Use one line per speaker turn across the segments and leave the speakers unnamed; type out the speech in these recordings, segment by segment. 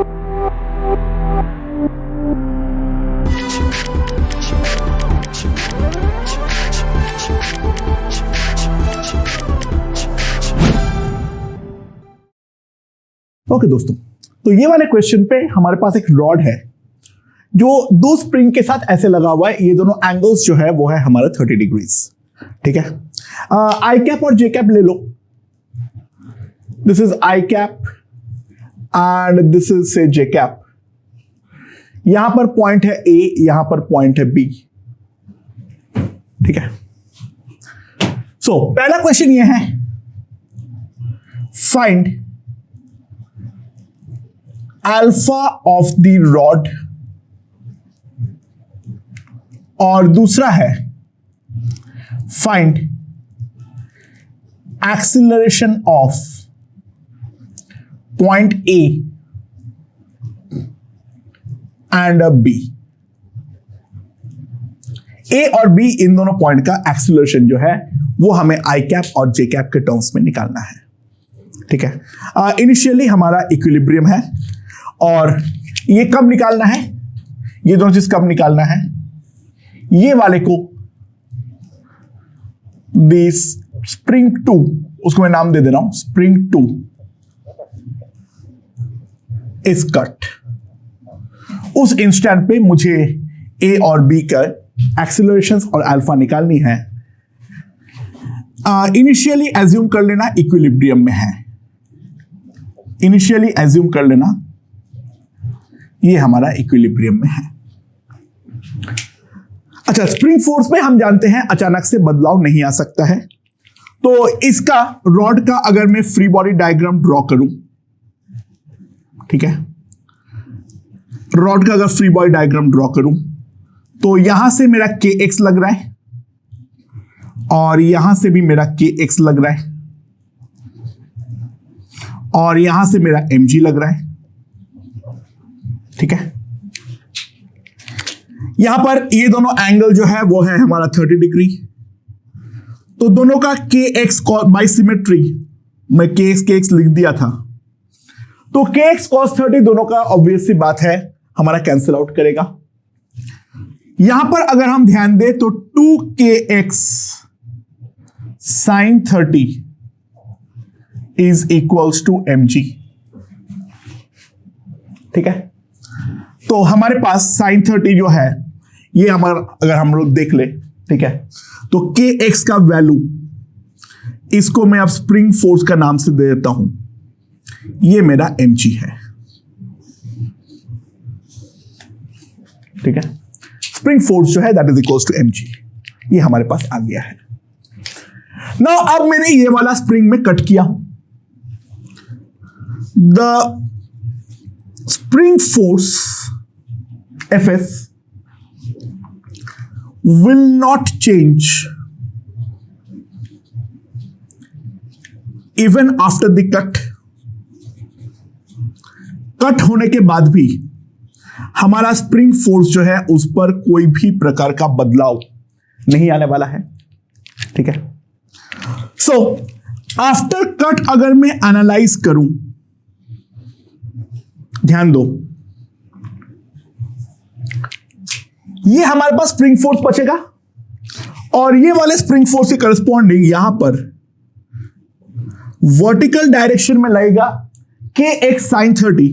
Okay दोस्तों, तो ये वाले क्वेश्चन पे हमारे पास एक रॉड है जो दो स्प्रिंग के साथ ऐसे लगा हुआ है। ये दोनों एंगल्स जो है वो है हमारा 30 डिग्रीज। ठीक है, आई कैप और जे कैप ले लो। This is I cap and this is से जे कैप। यहां पर पॉइंट है ए, यहां पर पॉइंट है बी। ठीक है, सो पहला क्वेश्चन ये है, find alpha of the rod, और दूसरा है find acceleration of point A and B. A और बी इन दोनों पॉइंट का एक्सीलरेशन जो है वो हमें आई कैप और जे कैप के टर्म्स में निकालना है। ठीक है, इनिशियली हमारा इक्विलिब्रियम है और ये कब निकालना है, ये दोनों चीज कब निकालना है, ये वाले को दिस स्प्रिंग 2, उसको मैं नाम दे दे रहा हूं स्प्रिंग 2 इज कट। उस इंस्टेंट पे मुझे ए और बी का एक्सीलरेशंस और अल्फा निकालनी है। इनिशियली एज्यूम कर लेना इक्विलिब्रियम में है, इनिशियली एज्यूम कर लेना ये हमारा इक्विलिब्रियम में है। अच्छा, स्प्रिंग फोर्स में हम जानते हैं अचानक से बदलाव नहीं आ सकता है, तो इसका रॉड का अगर मैं फ्री बॉडी डायग्राम ड्रॉ करूं, ठीक है, रॉड का अगर फ्री बॉडी डायग्राम ड्रॉ करूं तो यहां से मेरा के एक्स लग रहा है और यहां से भी मेरा के एक्स लग रहा है और यहां से मेरा एम जी लग रहा है। ठीक है, यहां पर ये दोनों एंगल जो है वो है हमारा 30 डिग्री, तो दोनों का के एक्स बाय सिमेट्री मैं के एक्स लिख दिया था, तो के एक्स कॉस 30 दोनों का ऑब्वियस सी बात है हमारा कैंसिल आउट करेगा। यहां पर अगर हम ध्यान दें तो 2kx sin 30 is equals to mg। ठीक है, तो हमारे पास sin 30 जो है ये हमारा अगर हम लोग देख ले, ठीक है, तो kx का वैल्यू इसको मैं अब स्प्रिंग फोर्स का नाम से दे देता हूं, ये मेरा mg है। ठीक है, स्प्रिंग फोर्स जो है that is equals to mg, ये हमारे पास आ गया है। नाउ अब मैंने ये वाला स्प्रिंग में कट किया, the spring force Fs will not change even after the cut। Cut होने के बाद भी हमारा स्प्रिंग फोर्स जो है उस पर कोई भी प्रकार का बदलाव नहीं आने वाला है। ठीक है, सो आफ्टर कट अगर मैं एनालाइज करूं, ध्यान दो, ये हमारे पास स्प्रिंग फोर्स बचेगा और ये वाले स्प्रिंग फोर्स के करस्पॉन्डिंग यहां पर वर्टिकल डायरेक्शन में लगेगा kx sin 30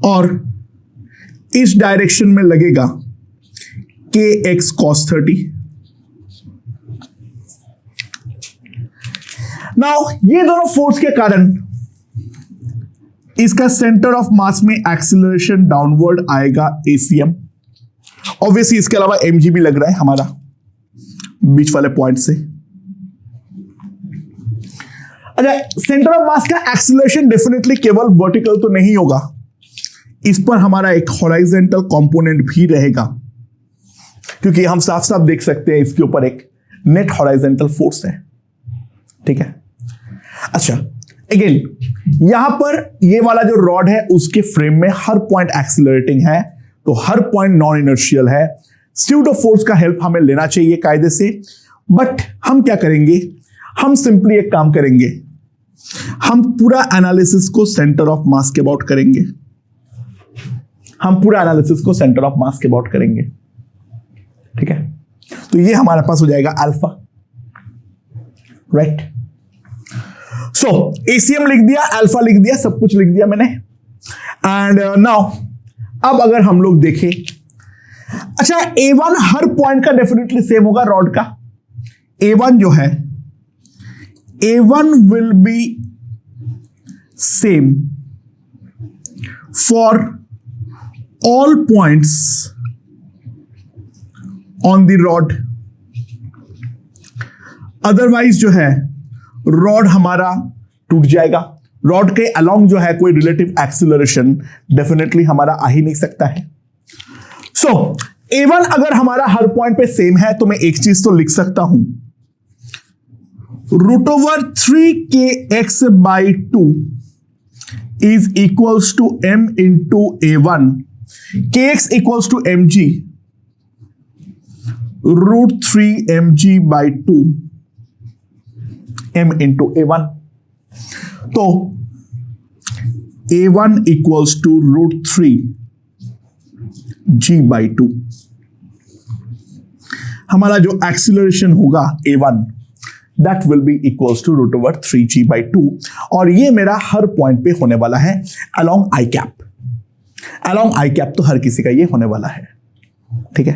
और इस डायरेक्शन में लगेगा kx cos 30। नाउ ये दोनों फोर्स के कारण इसका सेंटर ऑफ मास में एक्सीलरेशन डाउनवर्ड आएगा ACM। ऑब्वियसली इसके अलावा mg भी लग रहा है हमारा बीच वाले पॉइंट से। अच्छा, सेंटर ऑफ मास का एक्सीलरेशन डेफिनेटली केवल वर्टिकल तो नहीं होगा, इस पर हमारा एक हॉरिजॉन्टल कंपोनेंट भी रहेगा, क्योंकि हम साफ साफ देख सकते हैं इसके ऊपर एक नेट हॉरिजॉन्टल फोर्स है। ठीक है, अच्छा अगेन यहां पर ये वाला जो रॉड है उसके फ्रेम में हर पॉइंट एक्सीलरेटिंग है, तो हर पॉइंट नॉन इनर्शियल है। स्यूडो फोर्स का हेल्प हमें लेना चाहिए कायदे से, बट हम क्या करेंगे, हम सिंपली एक काम करेंगे, हम पूरा एनालिसिस को सेंटर ऑफ मास के अबाउट करेंगे। हम पूरा एनालिसिस को सेंटर ऑफ मास के अबाउट करेंगे। ठीक है, तो ये हमारे पास हो जाएगा अल्फा, राइट। सो एसीएम लिख दिया, अल्फा लिख दिया, सब कुछ लिख दिया मैंने। एंड नाउ अब अगर हम लोग देखें, अच्छा A1 हर पॉइंट का डेफिनेटली सेम होगा रॉड का। A1 जो है, A1 will be same for all points on the rod. Otherwise जो है रॉड हमारा टूट जाएगा। रॉड के अलोंग जो है कोई रिलेटिव एक्सीलरेशन डेफिनेटली हमारा आ ही नहीं सकता है। सो A1 अगर हमारा हर पॉइंट पे सेम है तो मैं एक चीज तो लिख सकता हूं, √3kx/2 is equals to m into A1, kx equals to mg, √3mg/2 m into A1। तो A1 इक्वल्स टू √3g/2। हमारा जो एक्सीलरेशन होगा A1 that will be equals to √3g/2, और ये मेरा हर पॉइंट पे होने वाला है अलोंग आई कैप। अलोंग आई कैप तो हर किसी का ये होने वाला है। ठीक है,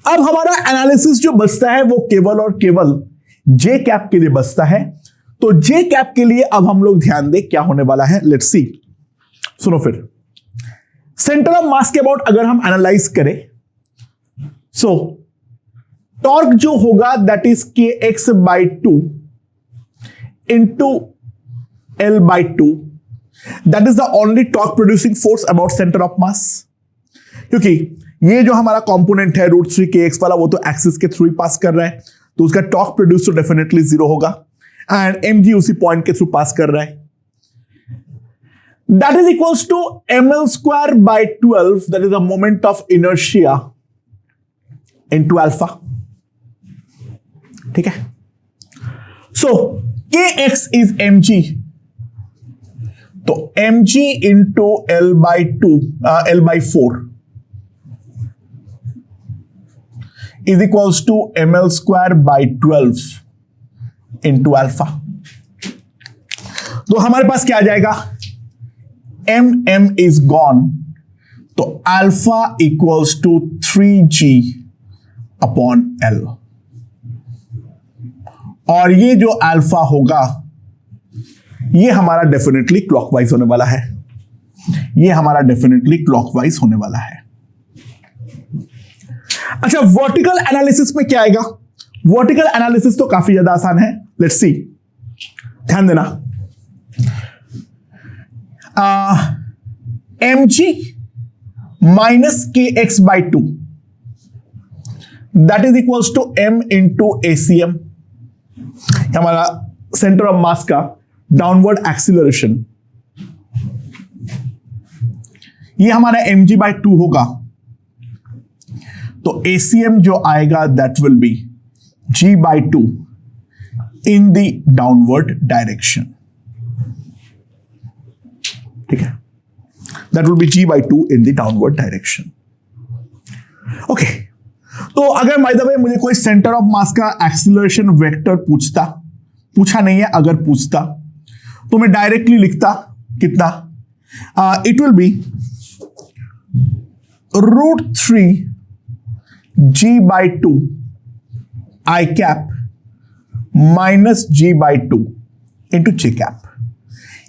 अब हमारा एनालिसिस जो बचता है वो केवल और केवल जे कैप के लिए बचता है। तो जे कैप के लिए अब हम लोग ध्यान दें क्या होने वाला है। लेट्स सी, सुनो फिर। सेंटर ऑफ मास के अबाउट अगर हम एनालाइज करें, सो टॉर्क जो होगा that is kx/2 into L/2, that is the only torque producing force about centre of mass. क्योंकि ये जो हमारा कंपोनेंट है √3kx वाला, वो तो एक्सिस के थ्रू ही पास कर रहा है, तो उसका टॉर्क प्रोड्यूस तो डेफिनेटली 0 होगा। एंड mg उसी पॉइंट के थ्रू पास कर रहा है, that is equals to ml²/12, that is the moment of inertia into alpha। ठीक है, so kx is mg, तो mg into L/4 is equals to ml²/12 into alpha। तो हमारे पास क्या आ जाएगा, m is gone, तो alpha equals to 3g/L। और ये जो अल्फा होगा ये हमारा डेफिनेटली क्लॉकवाइज होने वाला है। ये हमारा डेफिनेटली क्लॉकवाइज होने वाला है। अच्छा, वर्टिकल एनालिसिस में क्या आएगा? वर्टिकल एनालिसिस तो काफी ज्यादा आसान है। लेट्स सी, ध्यान देना। mg minus kx/2 that is equals to m into ACM, हमारा सेंटर ऑफ मास का डाउनवर्ड एक्सीलरेशन। ये हमारा mg/2 होगा, तो ACM जो आएगा that will B g/2 in the downward direction. ठीक है, that will be g/2 in the downward direction। Okay, तो अगर बाय द वे मुझे कोई सेंटर ऑफ मास का एक्सीलरेशन वेक्टर पूछा नहीं है, अगर पूछता तो मैं डायरेक्टली लिखता कितना, it will be √3g/2 I cap minus g/2 into j cap।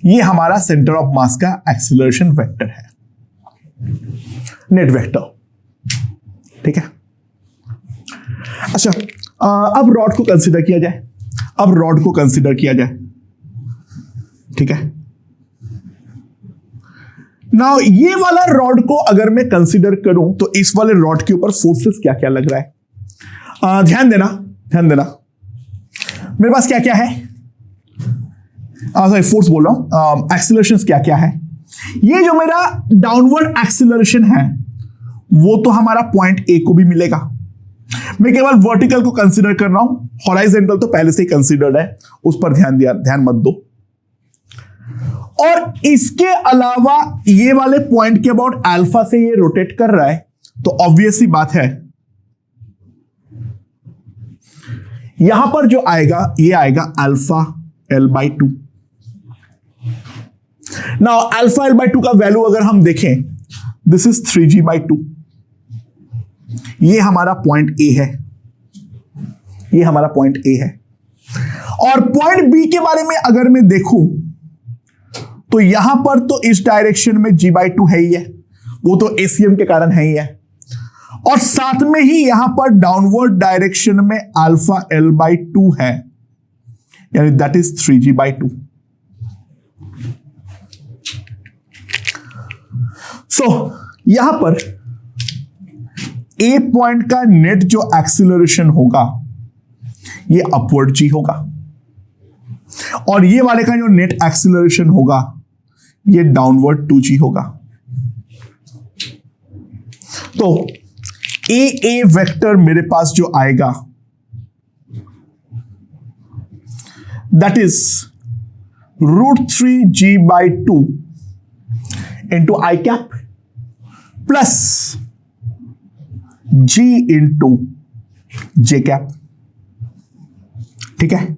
ये हमारा सेंटर ऑफ मास का एक्सीलरेशन वेक्टर है, नेट वेक्टर। ठीक है, अच्छा अब रॉड को कंसीडर किया जाए। ठीक है, नाउ ये वाला रॉड को अगर मैं कंसीडर करूं तो इस वाले रॉड के ऊपर फोर्सेस क्या क्या लग रहा है। ध्यान देना, मेरे पास क्या क्या है, सॉरी फोर्स बोल रहा हूं, एक्सीलरेशन क्या क्या है। ये जो मेरा डाउनवर्ड एक्सीलरेशन है वो तो हमारा पॉइंट ए को भी मिलेगा। मैं केवल वर्टिकल को कंसीडर कर रहा हूं, हॉराइजेंटल तो पहले से ही कंसीडर्ड है, उस पर ध्यान मत दो। और इसके अलावा ये वाले पॉइंट के अबाउट अल्फा से ये रोटेट कर रहा है, तो ऑब्वियस सी बात है यहां पर जो आएगा ये आएगा alpha L/2। Now alpha L/2 का वैल्यू अगर हम देखें, दिस इज 3G/2। ये हमारा पॉइंट ए है, ये हमारा पॉइंट ए है। और पॉइंट बी के बारे में अगर मैं देखूं तो यहां पर तो इस डायरेक्शन में G/2 है ही है, वो तो ACM के कारण है ही है, और साथ में ही यहां पर डाउनवर्ड डायरेक्शन में अल्फा L/2 है, यानी दैट इज 3G/2। सो यहां पर ए पॉइंट का नेट जो एक्सीलरेशन होगा ये अपवर्ड जी होगा, और ये वाले का जो नेट एक्सीलरेशन होगा ये डाउनवर्ड 2G होगा। तो ए वेक्टर मेरे पास जो आएगा that is √3G/2 into I cap plus G into J cap. ठीक है,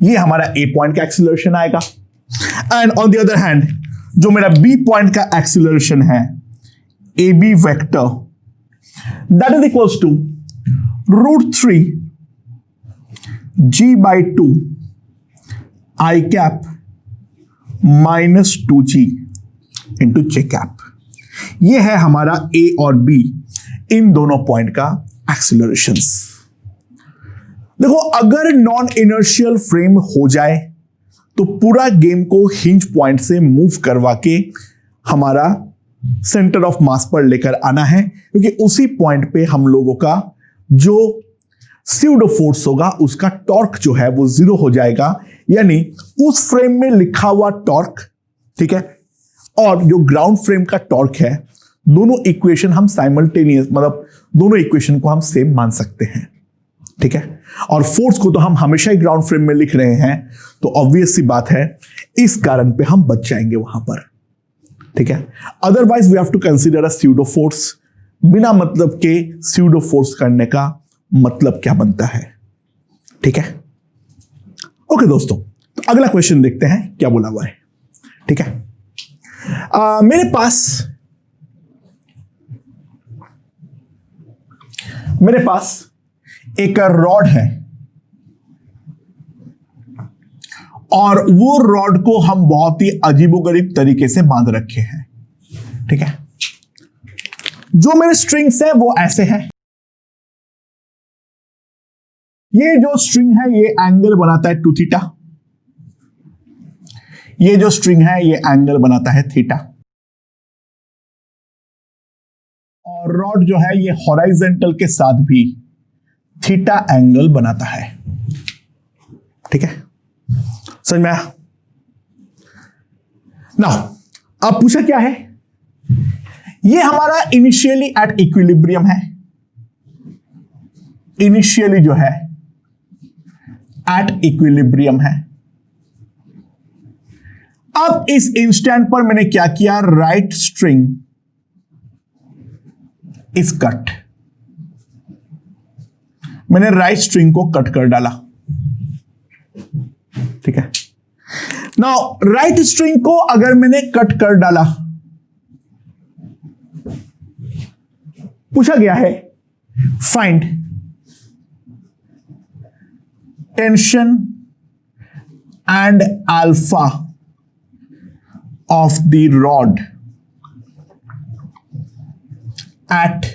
ये हमारा ए पॉइंट का एक्सीलरेशन आएगा। And on the other hand जो मेरा बी पॉइंट का एक्सीलरेशन है A B vector that is equals to √3G/2 I cap minus 2G into J cap. ये है हमारा ए और बी इन दोनों पॉइंट का एक्सीलरेशंस। देखो, अगर नॉन इनर्शियल फ्रेम हो जाए तो पूरा गेम को हिंज पॉइंट से मूव करवा के हमारा सेंटर ऑफ मास पर लेकर आना है, क्योंकि उसी पॉइंट पे हम लोगों का जो स्यूडो फोर्स होगा उसका टॉर्क जो है वो 0 हो जाएगा, यानी उस फ्रेम में लिखा हुआ टॉर्क, ठीक है, और जो ग्राउंड फ्रेम का टॉर्क है, दोनों इक्वेशन हम साइमल्टेनियस, मतलब दोनों इक्वेशन को हम सेम मान सकते हैं। ठीक है, और फोर्स को तो हम हमेशा ही ग्राउंड फ्रेम में लिख रहे हैं, तो ऑब्वियस सी बात है इस कारण पे हम बच जाएंगे वहां पर। ठीक है, otherwise we have to consider a pseudo force. बिना मतलब के स्यूडो फोर्स करने का मतलब क्या बनता है? ठीक है, ओके दोस्तों, तो अगला क्वेश्चन देखते हैं क्या बोला हुआ है। ठीक है, मेरे पास एक रॉड है और वो रॉड को हम बहुत ही अजीबोगरीब तरीके से बांध रखे हैं। ठीक है, जो मेरे स्ट्रिंग्स है वो ऐसे हैं। ये जो स्ट्रिंग है ये एंगल बनाता है 2 थीटा, ये जो स्ट्रिंग है ये एंगल बनाता है थीटा, और रॉड जो है ये हॉराइजेंटल के साथ भी थीटा एंगल बनाता है। ठीक है, समझ में आया? नाउ अब पूछा क्या है, ये हमारा इनिशियली एट इक्विलिब्रियम है, इनिशियली जो है एट इक्विलिब्रियम है। अब इस इंस्टेंट पर मैंने क्या किया, राइट स्ट्रिंग इज कट, मैंने राइट स्ट्रिंग को कट कर डाला। ठीक है, नाउ राइट स्ट्रिंग को अगर मैंने कट कर डाला, पूछा गया है find tension and alpha of the rod at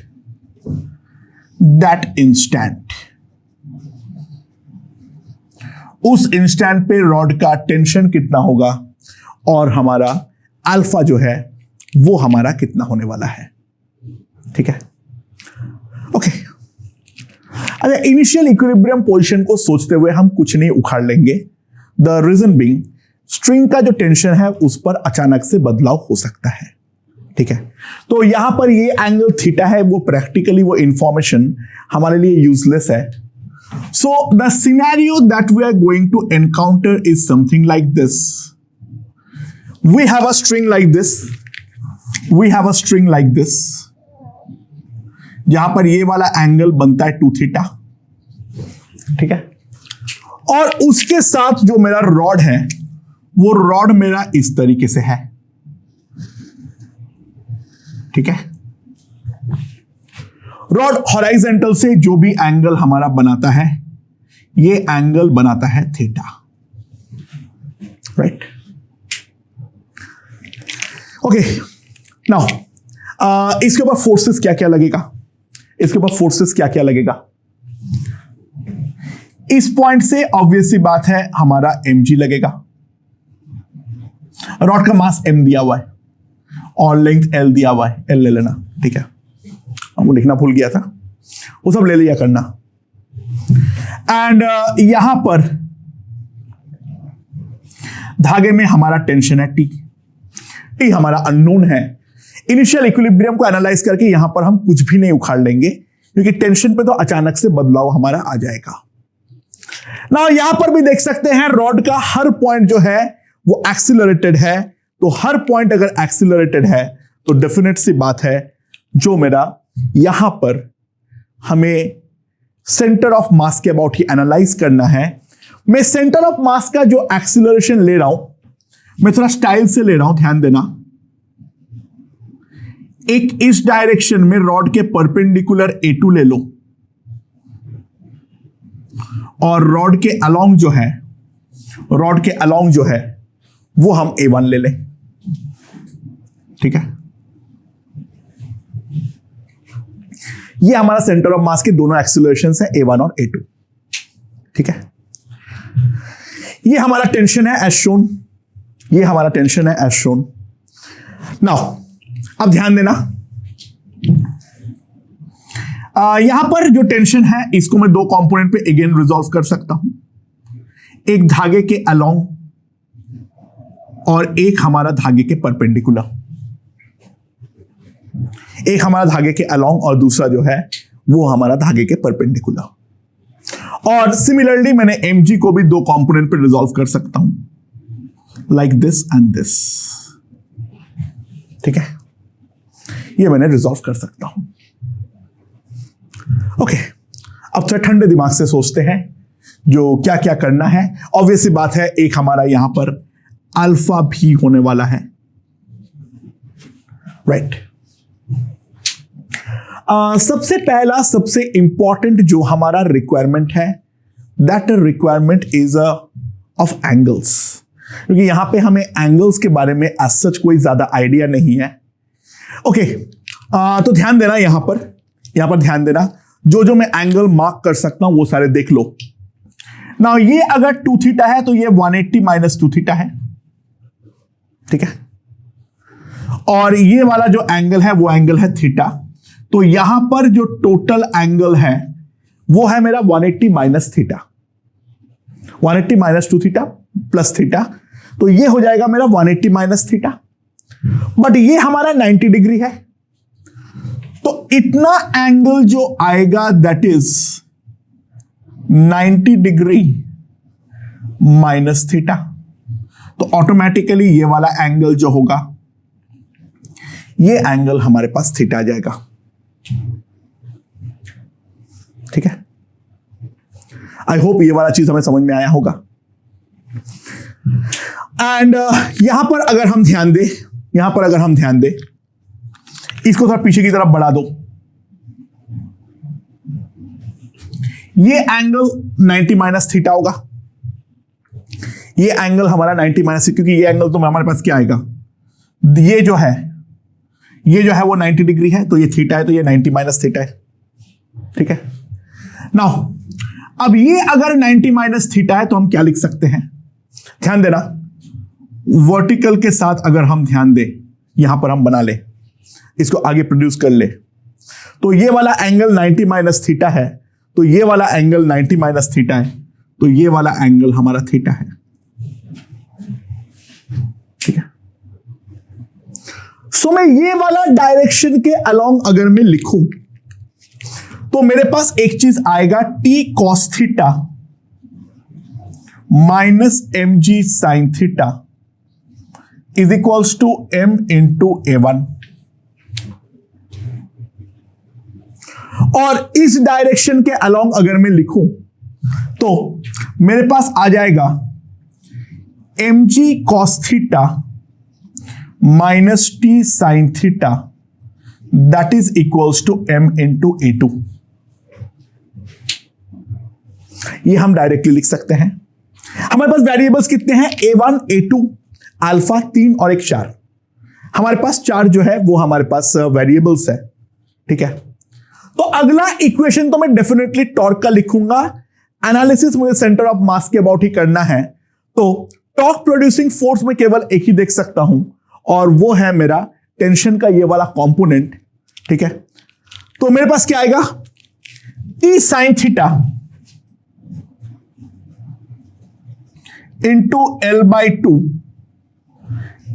that instant. उस इंस्टेंट पे रॉड का टेंशन कितना होगा और हमारा अल्फा जो है वो हमारा कितना होने वाला है। ठीक है, ओके। अगर इनिशियल इक्विलिब्रियम पोजीशन को सोचते हुए हम कुछ नहीं उखाड़ लेंगे, द रीजन बीइंग स्ट्रिंग का जो टेंशन है उस पर अचानक से बदलाव हो सकता है। ठीक है, तो यहां पर ये एंगल थीटा है, वो प्रैक्टिकली वो इंफॉर्मेशन हमारे लिए यूजलेस है। So the scenario that we are going to encounter is something like this. we have a string like this, we have a string like this, जहां पर ये वाला एंगल बनता है 2 थीटा, ठीक है। और उसके साथ जो मेरा रॉड है वो रॉड मेरा इस तरीके से है, ठीक है। रॉड हॉराइजेंटल से जो भी एंगल हमारा बनाता है ये एंगल बनाता है थीटा, राइट। ओके, नाउ इसके ऊपर फोर्सेस क्या क्या लगेगा, इसके ऊपर फोर्सेस क्या क्या लगेगा। इस पॉइंट से ऑब्वियस सी बात है हमारा mg लगेगा। रॉड का मास m दिया हुआ है और लेंथ l दिया हुआ है, l ले लेना, ठीक है। वो लिखना भूल गया था, वो सब ले लिया करना। एंड यहां पर धागे में हमारा टेंशन है T हमारा अननोन है। इनिशियल इक्विलिब्रियम को एनालाइज करके यहां पर हम कुछ भी नहीं उखाड़ लेंगे क्योंकि टेंशन पे तो अचानक से बदलाव हमारा आ जाएगा ना। यहां पर भी देख सकते हैं रॉड का हर पॉइंट जो है वो एक्सिलरेटेड है, तो हर पॉइंट अगर एक्सिलरेटेड है तो डेफिनेट सी बात है जो मेरा यहां पर हमें सेंटर ऑफ मास के अबाउट ही एनालाइज करना है। मैं सेंटर ऑफ मास का जो एक्सिलरेशन ले रहा हूं मैं थोड़ा स्टाइल से ले रहा हूं, ध्यान देना। एक इस डायरेक्शन में रॉड के परपेंडिकुलर A2 ले लो और रॉड के अलोंग जो है, रॉड के अलोंग जो है वो हम A1 ले लें, ठीक है। ये हमारा सेंटर ऑफ मास के दोनों एक्सीलरेशंस हैं A1 और A2, ठीक है। ये हमारा टेंशन है एज शोन, ये हमारा टेंशन है एज शोन। नाउ अब ध्यान देना, यहां पर जो टेंशन है इसको मैं 2 कंपोनेंट पे अगेन रिजॉल्व कर सकता हूं, एक धागे के अलोंग और एक हमारा धागे के परपेंडिकुलर। एक हमारा धागे के अलोंग और दूसरा जो है वो हमारा धागे के परपेंडिकुलर। और सिमिलरली मैंने mg को भी 2 कंपोनेंट पे रिजॉल्व कर सकता हूं, लाइक दिस एंड दिस, ठीक है। ये मैंने रिजॉल्व कर सकता हूं। ओके, अब थोड़ा ठंडे दिमाग से सोचते हैं जो क्या क्या करना है। ऑब्वियस सी बात है एक हमारा यहां पर अल्फा भी होने वाला है, राइट। सबसे पहला सबसे इंपॉर्टेंट जो हमारा रिक्वायरमेंट है that requirement is of angles, क्योंकि यहां पे हमें एंगल्स के बारे में एज सच कोई ज्यादा आइडिया नहीं है। ओके, तो ध्यान देना यहां पर ध्यान देना, जो मैं एंगल मार्क कर सकता हूं वो सारे देख लो। नाउ ये अगर 2 थीटा है तो ये 180 माइनस 2 थीटा है, ठीक है। और ये वाला जो एंगल है वो एंगल है थीटा, तो यहां पर जो टोटल एंगल है वो है मेरा 180 minus theta, 180 minus 2 theta plus theta, तो ये हो जाएगा मेरा 180 माइनस थीटा। बट ये हमारा 90 डिग्री है, तो इतना एंगल जो आएगा that is 90 degree minus theta, तो ऑटोमेटिकली ये वाला एंगल जो होगा ये एंगल हमारे पास थीटा आ जाएगा, ठीक है। आई होप ये वाला चीज हमें समझ में आया होगा। एंड यहां पर अगर हम ध्यान दें, इसको थोड़ा पीछे की तरफ बढ़ा दो, ये एंगल 90 माइनस थीटा होगा, ये एंगल हमारा 90 माइनस, क्योंकि ये एंगल तो हमारे पास क्या आएगा, ये जो है वो 90 डिग्री है, तो ये थीटा है, तो ये 90 माइनस थीटा है, ठीक है। नाउ अब ये अगर 90 माइनस थीटा है तो हम क्या लिख सकते हैं, ध्यान देना, वर्टिकल के साथ अगर हम ध्यान दें, यहां पर हम बना ले, इसको आगे प्रोड्यूस कर ले, तो ये वाला एंगल 90 माइनस थीटा है, तो ये वाला एंगल 90 माइनस थीटा है, तो ये वाला एंगल हमारा थीटा है, ठीक है। सो मैं ये वाला डायरेक्शन के अलोंग अगर मैं लिखूं तो मेरे पास एक चीज आएगा, T cos theta minus mg sine theta is equals to m into A1, और इस डायरेक्शन के अलोंग अगर मैं लिखूं तो मेरे पास आ जाएगा mg cos theta minus t sin theta, that is equals to m into A2। ये हम डायरेक्टली लिख सकते हैं। हमारे पास वेरिएबल्स कितने हैं? A1, A2, अल्फा 3 और एक 4। हमारे पास 4 जो है वो हमारे पास वेरिएबल्स है। ठीक है, तो अगला इक्वेशन तो मैं डेफिनेटली टॉर्क का लिखूंगा। एनालिसिस मुझे सेंटर ऑफ मास के अबाउट ही करना है, तो टॉर्क प्रोड्यूसिंग फोर्स में केवल एक ही देख सकता हूं, और वो है मेरा टेंशन का ये वाला कंपोनेंट। ठीक है, तो मेरे पास क्या आएगा? T sine theta into L/2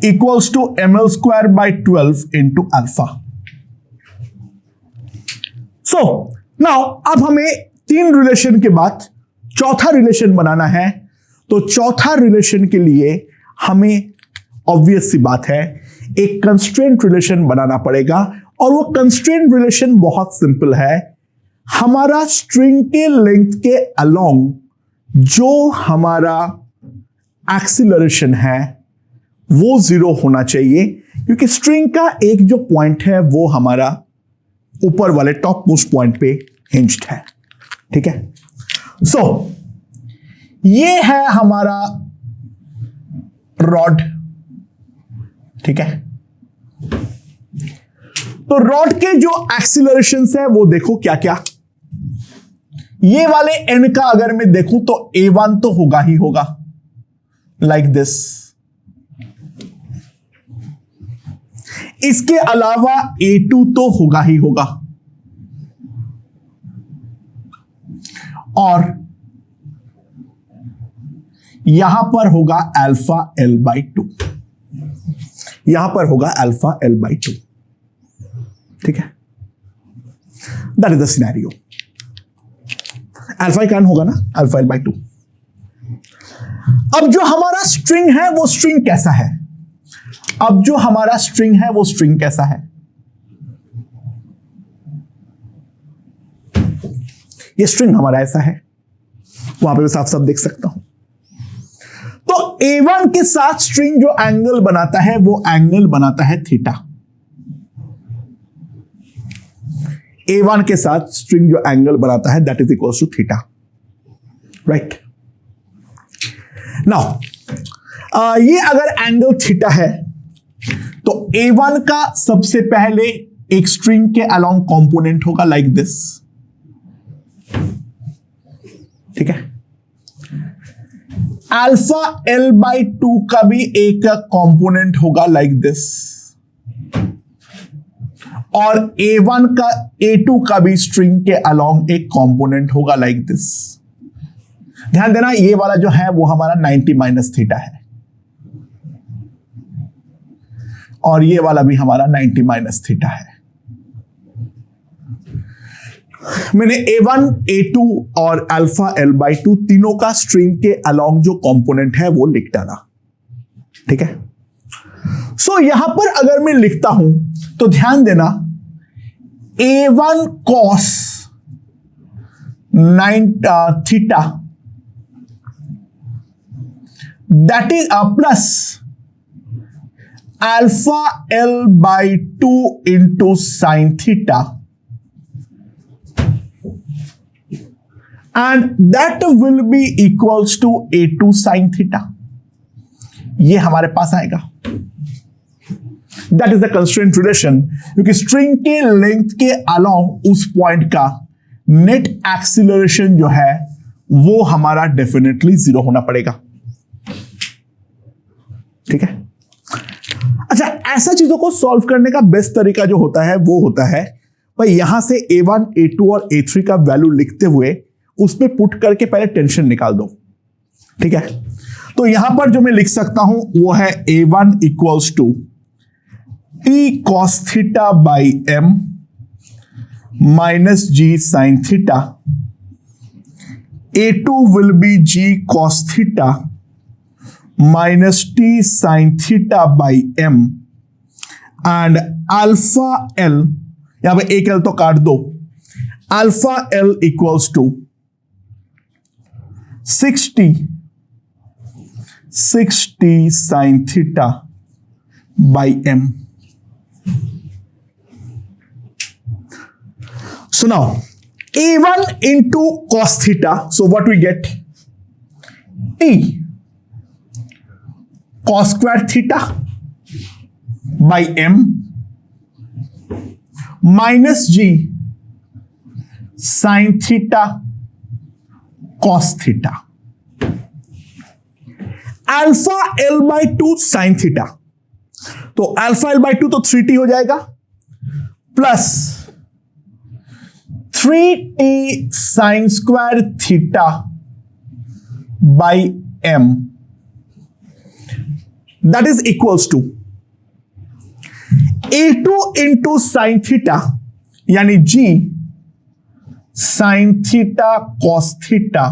equals to mL²/12 into alpha. So now अब हमें 3 रिलेशन के बाद चौथा रिलेशन बनाना है। तो चौथा रिलेशन के लिए हमें ऑब्वियस सी बात है एक कंस्ट्रेंट रिलेशन बनाना पड़ेगा, और वो कंस्ट्रेंट रिलेशन बहुत सिंपल है। हमारा स्ट्रिंग के लेंथ के अलोंग जो हमारा एक्सीलरेशन है वो 0 होना चाहिए, क्योंकि स्ट्रिंग का एक जो पॉइंट है वो हमारा ऊपर वाले टॉप मोस्ट पॉइंट पे हिंज्ड है। ठीक है, सो ये है हमारा रॉड। ठीक है, तो रॉड के जो एक्सीलरेशंस है वो देखो क्या क्या। ये वाले एंड का अगर मैं देखूं तो A1 तो होगा ही होगा, लाइक दिस। इसके अलावा A2 तो होगा ही होगा, और यहां पर होगा अल्फा L/2, यहां पर होगा अल्फा L/2। ठीक है, that is the scenario. Alpha can होगा ना, अल्फा L/2। अब जो हमारा स्ट्रिंग है वो स्ट्रिंग कैसा है? अब जो हमारा स्ट्रिंग है वो स्ट्रिंग कैसा है? ये स्ट्रिंग हमारा ऐसा है, वहां पे मैं साफ साफ देख सकता हूं। तो A1 के साथ स्ट्रिंग जो एंगल बनाता है वो एंगल बनाता है थीटा। A1 के साथ स्ट्रिंग जो एंगल बनाता है that is equal to theta, right. Now ये अगर एंगल थीटा है तो A1 का सबसे पहले एक स्ट्रिंग के अलोंग कंपोनेंट होगा लाइक दिस। ठीक है, अल्फा L/2 का भी एक कंपोनेंट होगा लाइक दिस, और A1 का A2 का भी स्ट्रिंग के अलोंग एक कंपोनेंट होगा लाइक दिस। ध्यान देना ये वाला जो है वो हमारा 90 माइनस थीटा है, और ये वाला भी हमारा 90 माइनस थीटा है। मैंने A1, A2 और अल्फा L/2 तीनों का स्ट्रिंग के अलोंग जो कंपोनेंट है वो लिख डाला। ठीक है, सो यहां पर अगर मैं लिखता हूं तो ध्यान देना A1 cos 9 theta that is plus alpha L/2 into sine theta, and that will be equals to A2 sin theta। ये हमारे पास आएगा, that is the constraint relation, क्योंकि स्ट्रिंग के लेंथ के अलोंग उस पॉइंट का नेट एक्सीलरेशन जो है वो हमारा डेफिनेटली 0 होना पड़ेगा। ठीक है, अच्छा ऐसा चीजों को सॉल्व करने का बेस्ट तरीका जो होता है वो होता है भाई यहां से A1, A2 और A3 का वैल्यू लिखते हुए उसमें पुट करके पहले टेंशन निकाल दो। ठीक है, तो यहां पर जो मैं लिख सकता हूं वो है A1 equals to T cos theta by M minus G sin theta, A2 will be G cos theta minus T sine theta by M and alpha L, यहां पे एक एल तो काट दो, alpha L equals to 60 sine theta by M. So now A1 into cos theta, so what we get? T cos square theta by M minus G sin theta cos theta. Alpha L by 2 sin theta, तो alpha L by 2 तो 3T हो जाएगा plus 3T sin square theta by M, that is equals to A2 into sin theta यानी G sin theta cos theta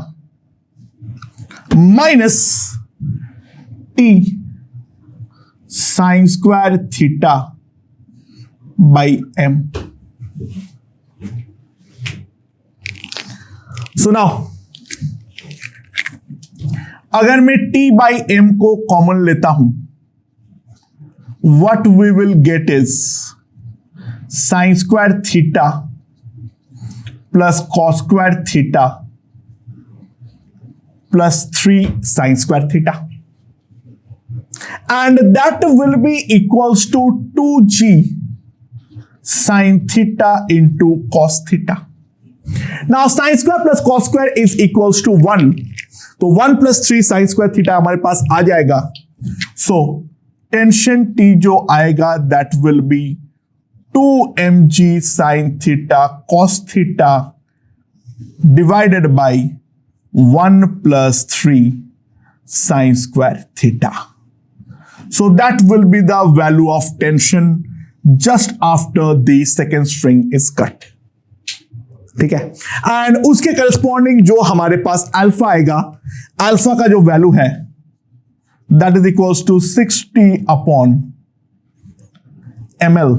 minus T sin square theta by M. So now अगर मैं T by M को common लेता हूं, what we will get is sin square theta plus cos square theta plus 3 sin square theta, and that will be equals to 2G sin theta into cos theta. Now sin square plus cos square is equals to 1, तो 1 plus 3 sin square theta हमारे पास आ जाएगा. So tension T जो आएगा that will be 2mg sin theta cos theta divided by 1 plus 3 sin square theta. So that will be the value of tension just after the second string is cut. ठीक है, and उसके corresponding जो हमारे पास alpha आएगा, alpha का जो value है that is equals to 60 upon ml,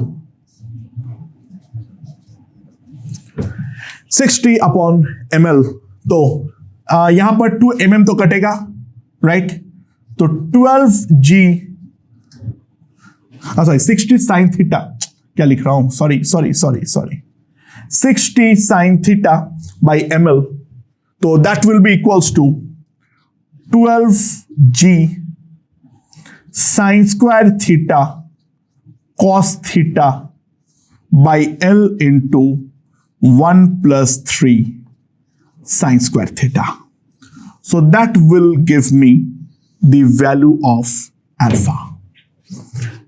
60 upon ml. तो यहां पर 2 mm तो कटेगा, राइट? तो 12G, सॉरी 60 साइन थीटा, क्या लिख रहा हूं, sorry 60 sin theta by ml, तो that will be equals to 12G sin square theta cos theta by L into 1 plus 3 sin square theta. So that will give me the value of alpha.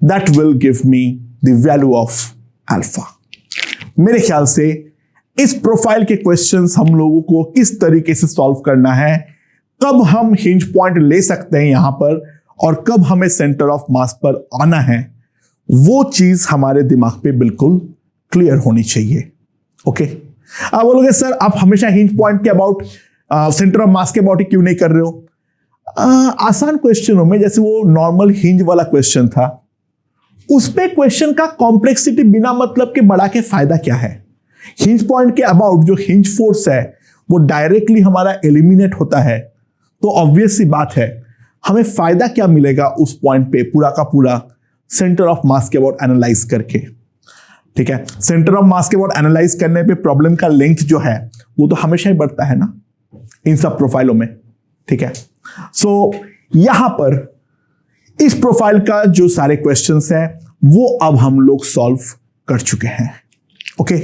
That will give me the value of alpha. मेरे ख्याल से इस profile के questions हम लोगों को किस तरीके से सॉल्व करना है, कब हम हिंज पॉइंट ले सकते हैं यहां पर और कब हमें सेंटर ऑफ मास पर आना है, वो चीज हमारे दिमाग पे बिल्कुल क्लियर होनी चाहिए. ओके, आप बोलोगे सर आप हमेशा हिंज पॉइंट के अबाउट सेंटर ऑफ मास के अबाउट ही क्यों नहीं कर रहे हो? आसान क्वेश्चनों में, जैसे वो नॉर्मल हिंज वाला क्वेश्चन था, उस पे क्वेश्चन का कॉम्प्लेक्सिटी बिना मतलब के बढ़ा के फायदा क्या है? हिंज पॉइंट के अबाउट जो हिंज फोर्स है वो डायरेक्टली हमारा एलिमिनेट होता है, तो ऑब्वियस सी बात है हमें फायदा क्या मिलेगा उस पॉइंट पे पूरा का पूरा सेंटर ऑफ मास के अबाउट एनालाइज करके. ठीक है, सेंटर ऑफ मास के अबाउट एनालाइज करने पे प्रॉब्लम का लेंथ जो है वो तो हमेशा ही बढ़ता है ना इन सब प्रोफाइलों में. ठीक है, सो यहां पर इस प्रोफाइल का जो सारे क्वेश्चंस हैं वो अब हम लोग सॉल्व कर चुके हैं. ओके